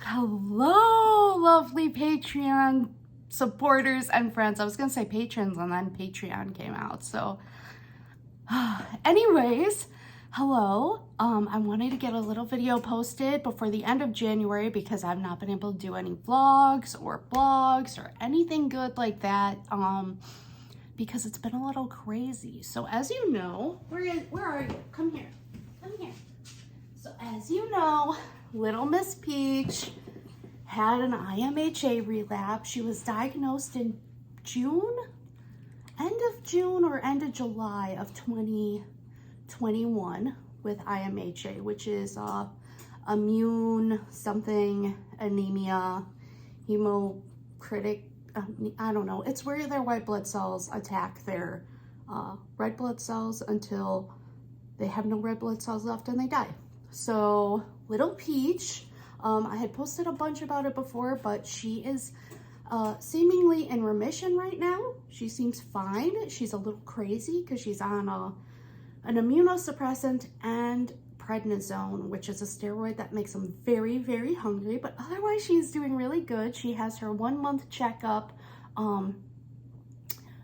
Hello, lovely Patreon supporters and friends. I was gonna say patrons and then Patreon came out. So anyways, hello. I wanted to get a little video posted before the end of January because I've not been able to do any vlogs or blogs or anything good like that. Because it's been a little crazy. So as you know, where are you? Come here. Come here. So as you know, little Miss Peach had an IMHA relapse. She was diagnosed in June, end of June or end of July of 2021 with IMHA, which is immune something anemia, hemocritic, I don't know. It's where their white blood cells attack their red blood cells until they have no red blood cells left and they die. So little Peach, I had posted a bunch about it before, but she is seemingly in remission right now. She seems fine. She's a little crazy because she's on an immunosuppressant and prednisone, which is a steroid that makes them very, very hungry, but otherwise she's doing really good. She has her 1-month checkup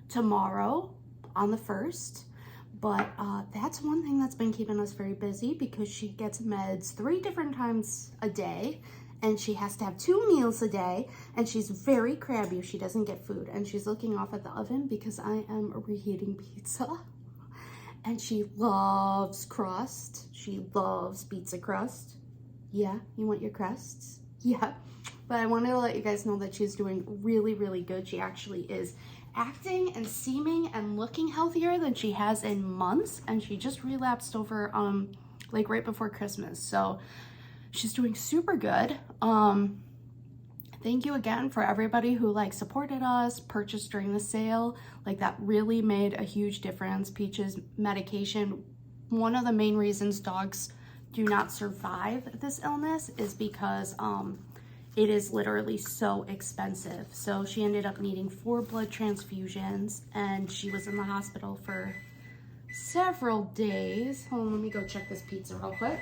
tomorrow on the 1st. But that's one thing that's been keeping us very busy because she gets meds 3 different times a day and she has to have 2 meals a day and she's very crabby if she doesn't get food, and she's looking off at the oven because I am reheating pizza and she loves crust. She loves pizza crust. Yeah, you want your crusts? Yeah. But I wanted to let you guys know that she's doing really, really good. She actually is acting and seeming and looking healthier than she has in months, and she just relapsed over like right before Christmas, so she's doing super good. Thank you again for everybody who like supported us, purchased during the sale. Like that really made a huge difference. Peach's medication, one of the main reasons dogs do not survive this illness is because it is literally so expensive. So she ended up needing 4 blood transfusions and she was in the hospital for several days. Hold on, let me go check this pizza real quick.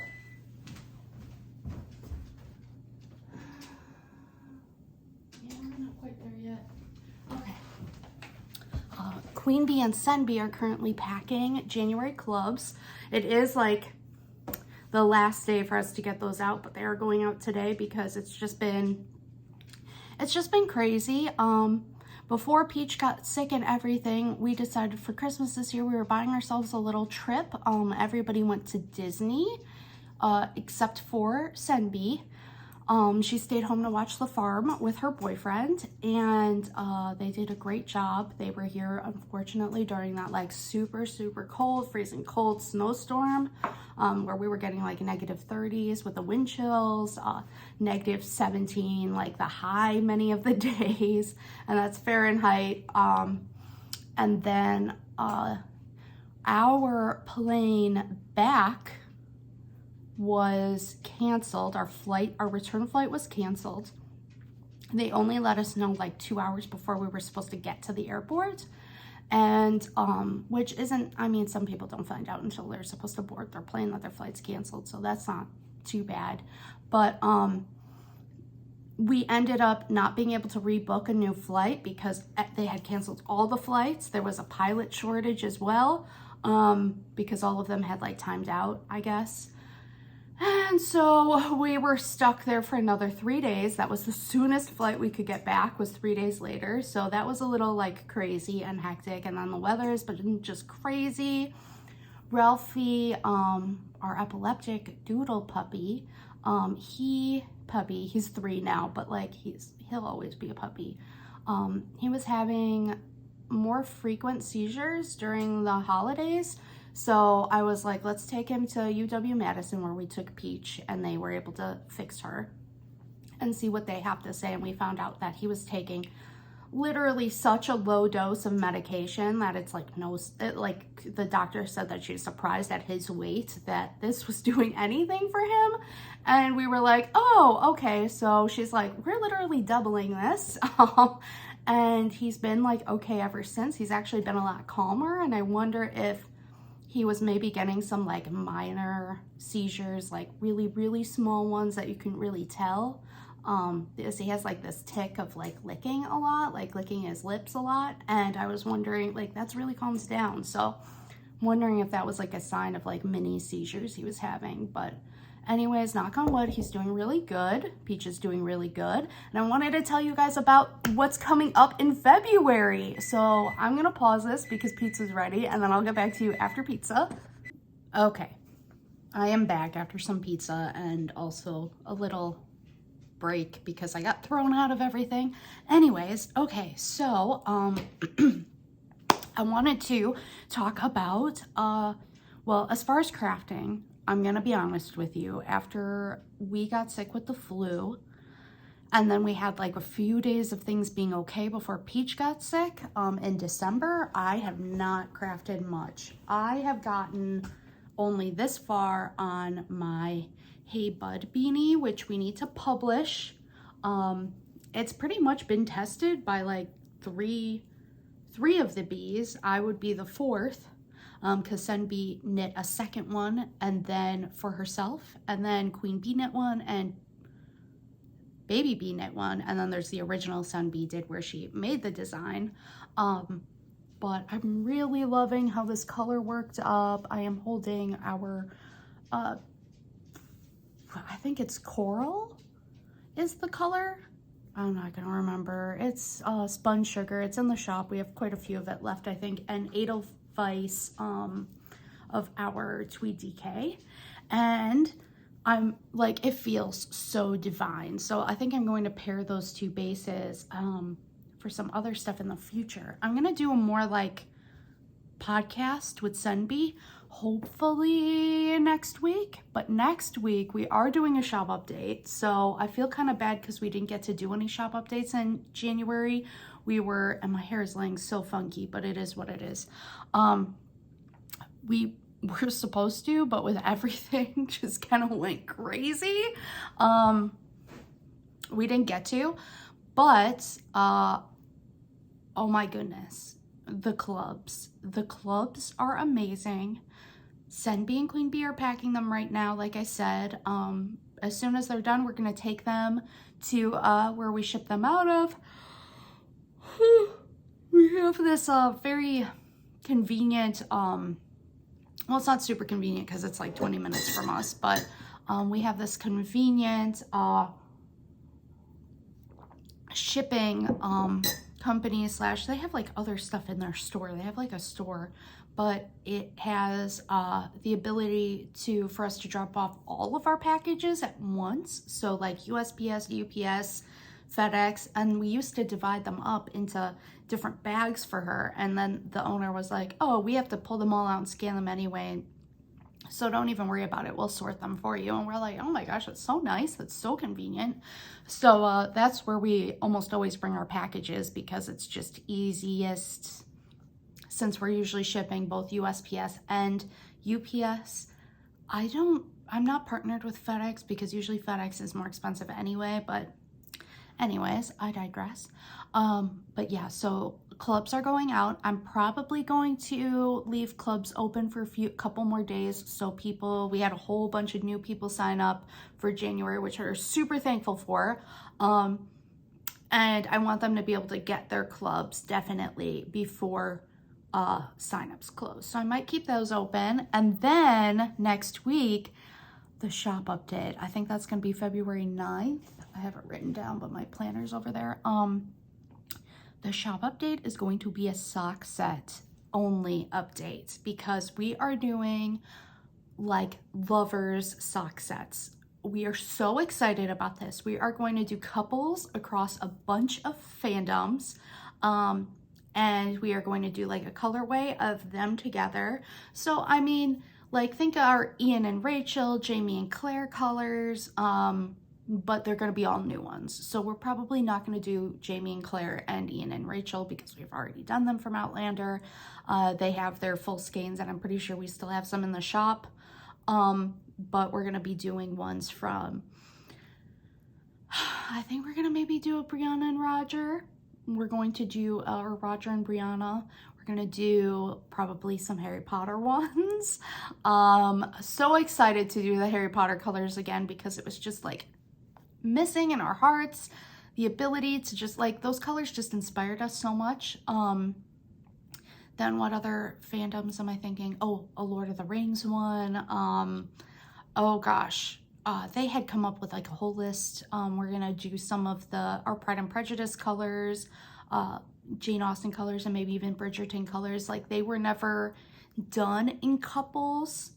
Yeah, we're not quite there yet. Okay. Queen Bee and Sen Bee are currently packing January clubs. It is like the last day for us to get those out, but they are going out today because it's just been crazy. Before Peach got sick and everything, we decided for Christmas this year we were buying ourselves a little trip. Everybody went to Disney except for Sen Bee. She stayed home to watch The Farm with her boyfriend, and they did a great job. They were here, unfortunately, during that like super cold, freezing cold snowstorm, where we were getting like -30s with the wind chills, -17, like the high many of the days, and that's Fahrenheit. And then our plane back was canceled. Our return flight was canceled. They only let us know like 2 hours before we were supposed to get to the airport, and which isn't, I mean, some people don't find out until they're supposed to board their plane that their flight's canceled, so that's not too bad. But we ended up not being able to rebook a new flight because they had canceled all the flights. There was a pilot shortage as well, because all of them had like timed out, I guess. And so we were stuck there for another 3 days. That was the soonest flight we could get back, was 3 days later. So that was a little like crazy and hectic. And then the weather has been just crazy. Ralphie, our epileptic doodle puppy, he's 3 now, but like he'll always be a puppy. He was having more frequent seizures during the holidays. So I was like, let's take him to UW-Madison where we took Peach, and they were able to fix her and see what they have to say. And we found out that he was taking literally such a low dose of medication that it's like like the doctor said that she was surprised at his weight that this was doing anything for him. And we were like, oh, okay. So she's like, we're literally doubling this. And he's been like okay ever since. He's actually been a lot calmer, and I wonder if he was maybe getting some like minor seizures, like really small ones that you couldn't really tell. because he has like this tick of like licking a lot, like licking his lips a lot. And I was wondering, like, that's really calms down. So I'm wondering if that was like a sign of like mini seizures he was having. But anyways, knock on wood, he's doing really good. Peach is doing really good. And I wanted to tell you guys about what's coming up in February. So I'm gonna pause this because pizza's ready, and then I'll get back to you after pizza. Okay, I am back after some pizza and also a little break because I got thrown out of everything. Anyways, okay, so I wanted to talk about well, as far as crafting, I'm gonna be honest with you, after we got sick with the flu and then we had like a few days of things being okay before Peach got sick in December, I have not crafted much. I have gotten only this far on my Hey Bud beanie, which we need to publish. It's pretty much been tested by like three of the bees. I would be the fourth, because Sun Bee knit a second one and then for herself, and then Queen Bee knit one and Baby Bee knit one, and then there's the original Sun Bee did where she made the design. But I'm really loving how this color worked up. I am holding our I think it's coral is the color. I'm not gonna remember. It's spun sugar. It's in the shop. We have quite a few of it left, I think. And Edelweiss of our Tweed DK. And I'm like, it feels so divine. So I think I'm going to pair those two bases for some other stuff in the future. I'm gonna do a more like podcast with Sun Bee, hopefully next week. But next week we are doing a shop update, so I feel kind of bad because we didn't get to do any shop updates in January. We were, and my hair is laying so funky, but it is what it is. We were supposed to, but with everything just kind of went crazy, we didn't get to. But oh my goodness, the clubs are amazing. Sun Bee and Queen Bee are packing them right now, like I said. As soon as they're done, we're gonna take them to where we ship them out of. We have this very convenient, well, it's not super convenient because it's like 20 minutes from us, but we have this convenient shipping company slash, they have like other stuff in their store. They have like a store, but it has the ability for us to drop off all of our packages at once. So like USPS, UPS, FedEx, and we used to divide them up into different bags for her. And then the owner was like, oh, we have to pull them all out and scan them anyway, so don't even worry about it, we'll sort them for you. And we're like, oh my gosh, that's so nice, that's so convenient. So that's where we almost always bring our packages because it's just easiest, since we're usually shipping both USPS and UPS. I'm not partnered with FedEx because usually FedEx is more expensive anyway, but anyways, I digress. But yeah, so clubs are going out. I'm probably going to leave clubs open for couple more days. So we had a whole bunch of new people sign up for January, which we're super thankful for. And I want them to be able to get their clubs definitely before signups close. So I might keep those open. And then next week, the shop update. I think that's going to be February 9th. I have it written down, but my planner's over there. The shop update is going to be a sock set only update because we are doing like lovers sock sets. We are so excited about this. We are going to do couples across a bunch of fandoms. And we are going to do like a colorway of them together. So, I mean, like think of our Ian and Rachel, Jamie and Claire colors, but they're going to be all new ones. So we're probably not going to do Jamie and Claire and Ian and Rachel because we've already done them from Outlander. They have their full skeins and I'm pretty sure we still have some in the shop. But we're going to be doing ones from, I think we're going to maybe do a Brianna and Roger. We're going to do Roger and Brianna. We're going to do probably some Harry Potter ones. So excited to do the Harry Potter colors again because it was just like missing in our hearts. The ability to just like, those colors just inspired us so much. Then what other fandoms am I thinking? Oh, a Lord of the Rings one. Oh gosh, they had come up with like a whole list. We're gonna do some of our Pride and Prejudice colors, Jane Austen colors, and maybe even Bridgerton colors. Like, they were never done in couples.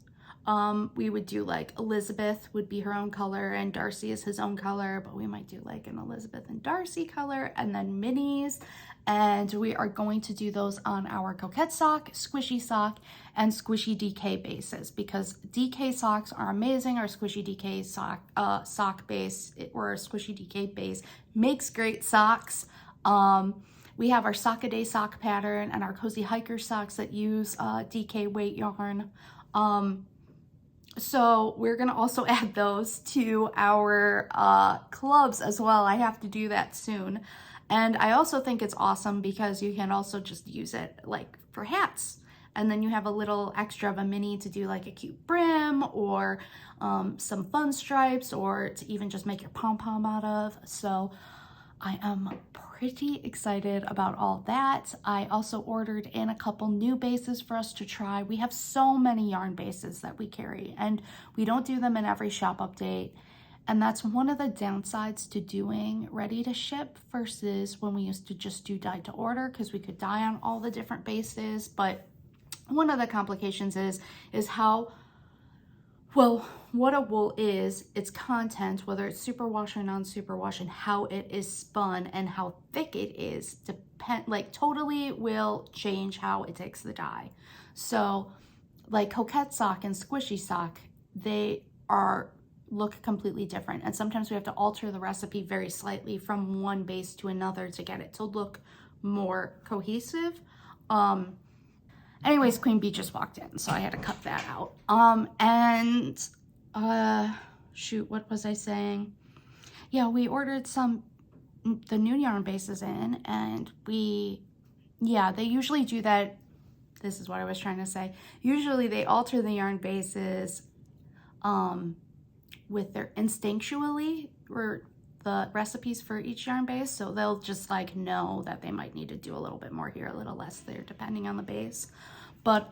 We would do like Elizabeth would be her own color and Darcy is his own color, but we might do like an Elizabeth and Darcy color, and then minis. And we are going to do those on our Coquette sock, Squishy sock, and Squishy DK bases, because DK socks are amazing. Our Squishy DK sock base, or Squishy DK base, makes great socks. We have our Sock a Day sock pattern and our Cozy Hiker socks that use DK weight yarn. So we're gonna also add those to our clubs as well. I have to do that soon. And I also think it's awesome because you can also just use it like for hats. And then you have a little extra of a mini to do like a cute brim, or some fun stripes, or to even just make your pom-pom out of. So I am pretty excited about all that. I also ordered in a couple new bases for us to try. We have so many yarn bases that we carry, and we don't do them in every shop update. And that's one of the downsides to doing ready to ship versus when we used to just do dye to order, because we could dye on all the different bases. But one of the complications is how, well, what a wool is, its content, whether it's superwash or non-superwash, and how it is spun and how thick it is, totally will change how it takes the dye. So like Coquette sock and Squishy sock, they look completely different. And sometimes we have to alter the recipe very slightly from one base to another to get it to look more cohesive. Anyways, Queen Bee just walked in, so I had to cut that out. Shoot, what was I saying? Yeah, we ordered the new yarn bases in, and they usually do that. This is what I was trying to say. Usually they alter the yarn bases with their instinctually, or the recipes for each yarn base. So they'll just like know that they might need to do a little bit more here, a little less there, depending on the base. But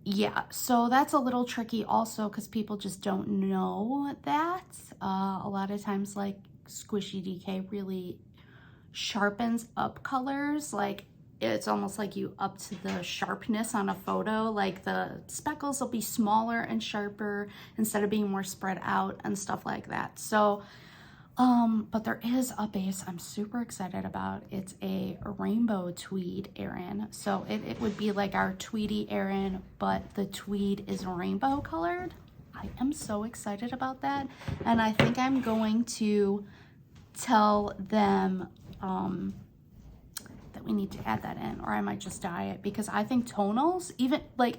yeah, so that's a little tricky also, because people just don't know that. A lot of times, like, Squishy DK really sharpens up colors. Like, it's almost like you up to the sharpness on a photo. Like, the speckles will be smaller and sharper instead of being more spread out and stuff like that. So but there is a base I'm super excited about. It's a rainbow tweed Aran. So it would be like our tweedy Aran, but the tweed is rainbow colored. I am so excited about that. And I think I'm going to tell them that we need to add that in, or I might just dye it, because I think tonals,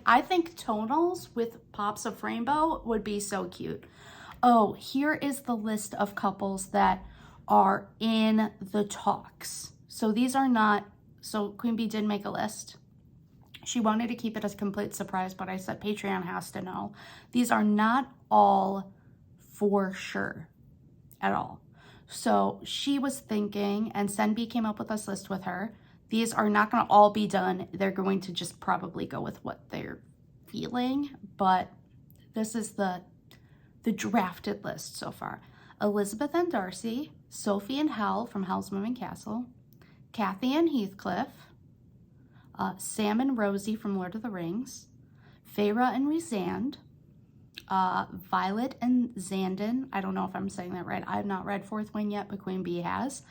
I think tonals with pops of rainbow would be so cute. Oh, here is the list of couples that are in the talks. So these are not, so Queen Bee did make a list. She wanted to keep it as a complete surprise, but I said Patreon has to know. These are not all for sure at all. So she was thinking, and Senbi came up with this list with her. These are not going to all be done. They're going to just probably go with what they're feeling, but this is the drafted list so far. Elizabeth and Darcy, Sophie and Hal from Hal's Moving Castle, Kathy and Heathcliff, Sam and Rosie from Lord of the Rings, Feyre and Rhysand, Violet and Xandon. I don't know if I'm saying that right. I have not read Fourth Wing yet, but Queen Bee has.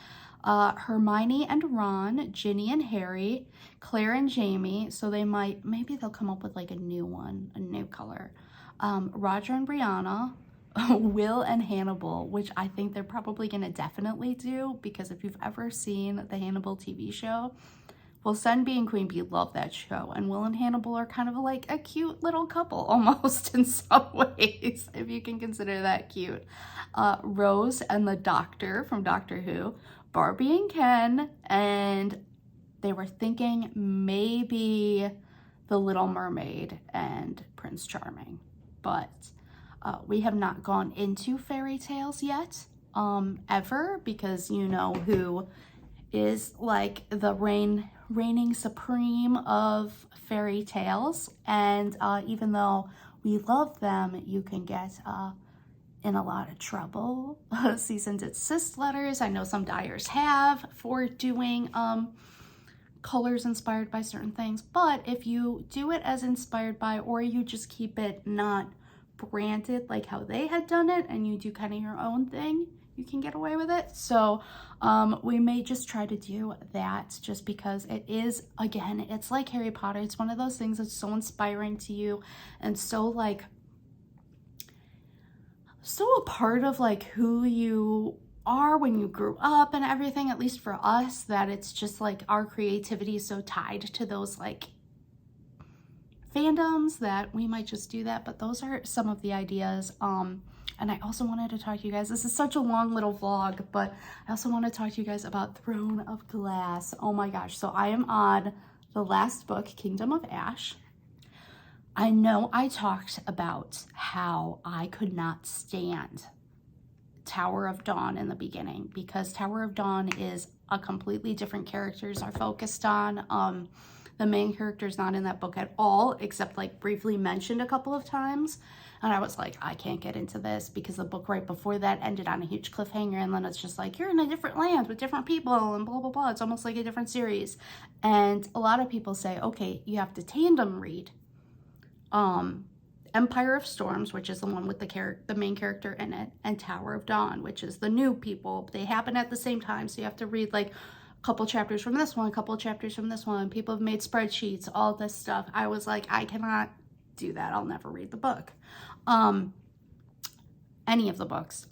Hermione and Ron, Ginny and Harry, Claire and Jamie. So maybe they'll come up with like a new one, a new color. Roger and Brianna, Will and Hannibal, which I think they're probably going to definitely do, because if you've ever seen the Hannibal TV show, well, Senbi and Queen Bee love that show, and Will and Hannibal are kind of like a cute little couple almost in some ways, if you can consider that cute. Rose and the Doctor from Doctor Who, Barbie and Ken, and they were thinking maybe the Little Mermaid and Prince Charming, but we have not gone into fairy tales yet. ever, because you know who is like the reigning supreme of fairy tales. And even though we love them, you can get in a lot of trouble. Cease and desist letters. I know some dyers have for doing colors inspired by certain things, but if you do it as inspired by, or you just keep it not branded like how they had done it, and you do kind of your own thing, you can get away with it. So we may just try to do that, just because it is, again, it's like Harry Potter. It's one of those things that's so inspiring to you, and so like so a part of like who you are when you grew up and everything, at least for us, that it's just like our creativity is so tied to those like fandoms that we might just do that. But those are some of the ideas. And I also wanted to talk to you guys, this is such a long little vlog, but I also want to talk to you guys about Throne of Glass. Oh my gosh. So I am on the last book, Kingdom of Ash. I know I talked about how I could not stand Tower of Dawn in the beginning, because Tower of Dawn is a completely different characters are focused on. The main character is not in that book at all, except like briefly mentioned a couple of times. And I was like, I can't get into this, because the book right before that ended on a huge cliffhanger, and then it's just like, you're in a different land with different people and blah, blah, blah. It's almost like a different series. And a lot of people say, okay, you have to tandem read Empire of Storms, which is the one with the main character in it, and Tower of Dawn, which is the new people. They happen at the same time, so you have to read like a couple chapters from this one, a couple chapters from this one. People have made spreadsheets, all this stuff. I was like, I cannot do that. I'll never read the book. Any of the books,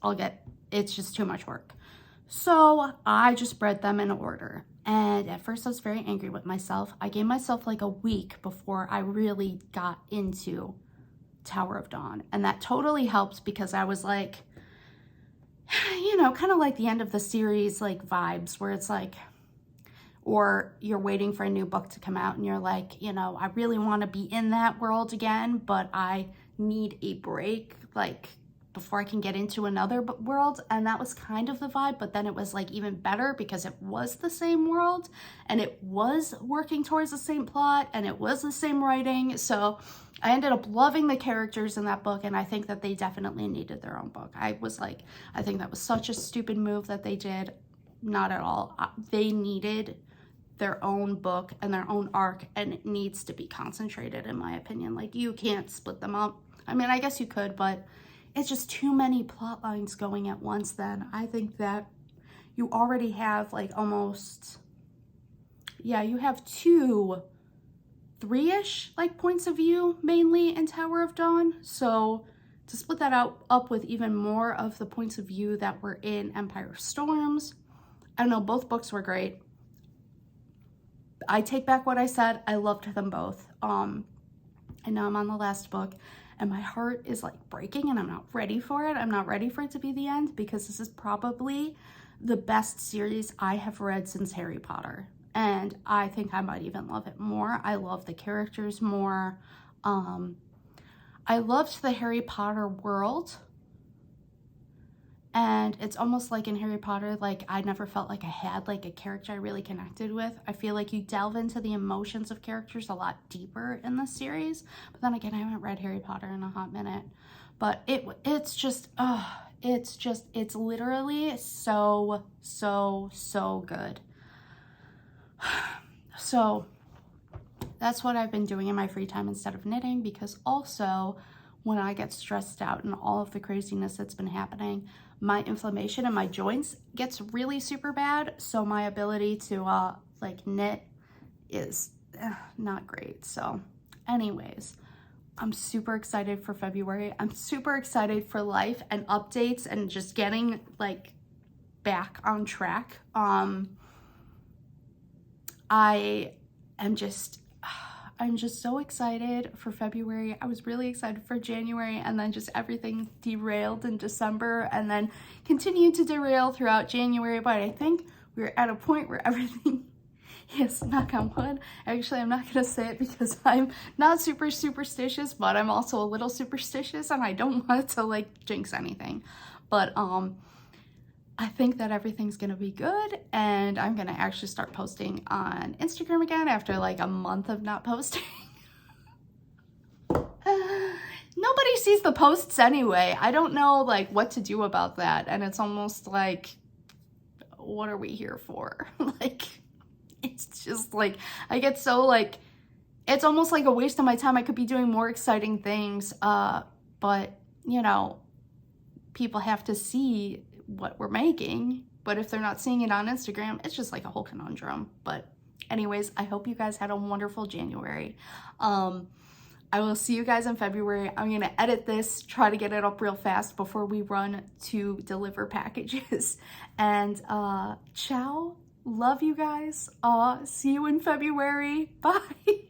it's just too much work. So I just read them in order. And at first I was very angry with myself. I gave myself like a week before I really got into Tower of Dawn. And that totally helped, because I was like, you know, kind of like the end of the series, like vibes, where it's like, or you're waiting for a new book to come out and you're like, you know, I really want to be in that world again, but I need a break, like before I can get into another world. And that was kind of the vibe, but then it was like even better, because it was the same world and it was working towards the same plot and it was the same writing. So I ended up loving the characters in that book, and I think that they definitely needed their own book. I was like, I think that was such a stupid move that they did. Not at all. They needed their own book and their own arc, and it needs to be concentrated, in my opinion. Like, you can't split them up. I mean, I guess you could, but it's just too many plot lines going at once. Then I think that you already have like almost, yeah, you have three-ish like points of view mainly in Tower of Dawn. So to split that up with even more of the points of view that were in Empire of Storms, I don't know, both books were great. I take back what I said. I loved them both. And now I'm on the last book, and my heart is like breaking, and I'm not ready for it. I'm not ready for it to be the end, because this is probably the best series I have read since Harry Potter. And I think I might even love it more. I love the characters more. I loved the Harry Potter world. And it's almost like in Harry Potter, like I never felt like I had like a character I really connected with. I feel like you delve into the emotions of characters a lot deeper in this series. But then again, I haven't read Harry Potter in a hot minute. But it's literally so good. So that's what I've been doing in my free time instead of knitting, because also when I get stressed out and all of the craziness that's been happening, my inflammation in my joints gets really super bad. So my ability to like knit is not great. So anyways, I'm super excited for February. I'm super excited for life and updates and just getting like back on track. I'm just so excited for February. I was really excited for January, and then just everything derailed in December and then continued to derail throughout January. But I think we're at a point where everything, yes, knock on wood. Actually, I'm not going to say it because I'm not super superstitious, but I'm also a little superstitious, and I don't want to like jinx anything. But I think that everything's gonna be good, and I'm gonna actually start posting on Instagram again after like a month of not posting. Nobody sees the posts anyway. I don't know like what to do about that, and it's almost like, what are we here for? Like, it's just like, I get so like, it's almost like a waste of my time. I could be doing more exciting things, but you know, people have to see what we're making, but if they're not seeing it on Instagram, it's just like a whole conundrum. But anyways, I hope you guys had a wonderful January. I will see you guys in February. I'm gonna edit this, try to get it up real fast before we run to deliver packages. And ciao, love you guys. See you in February. Bye.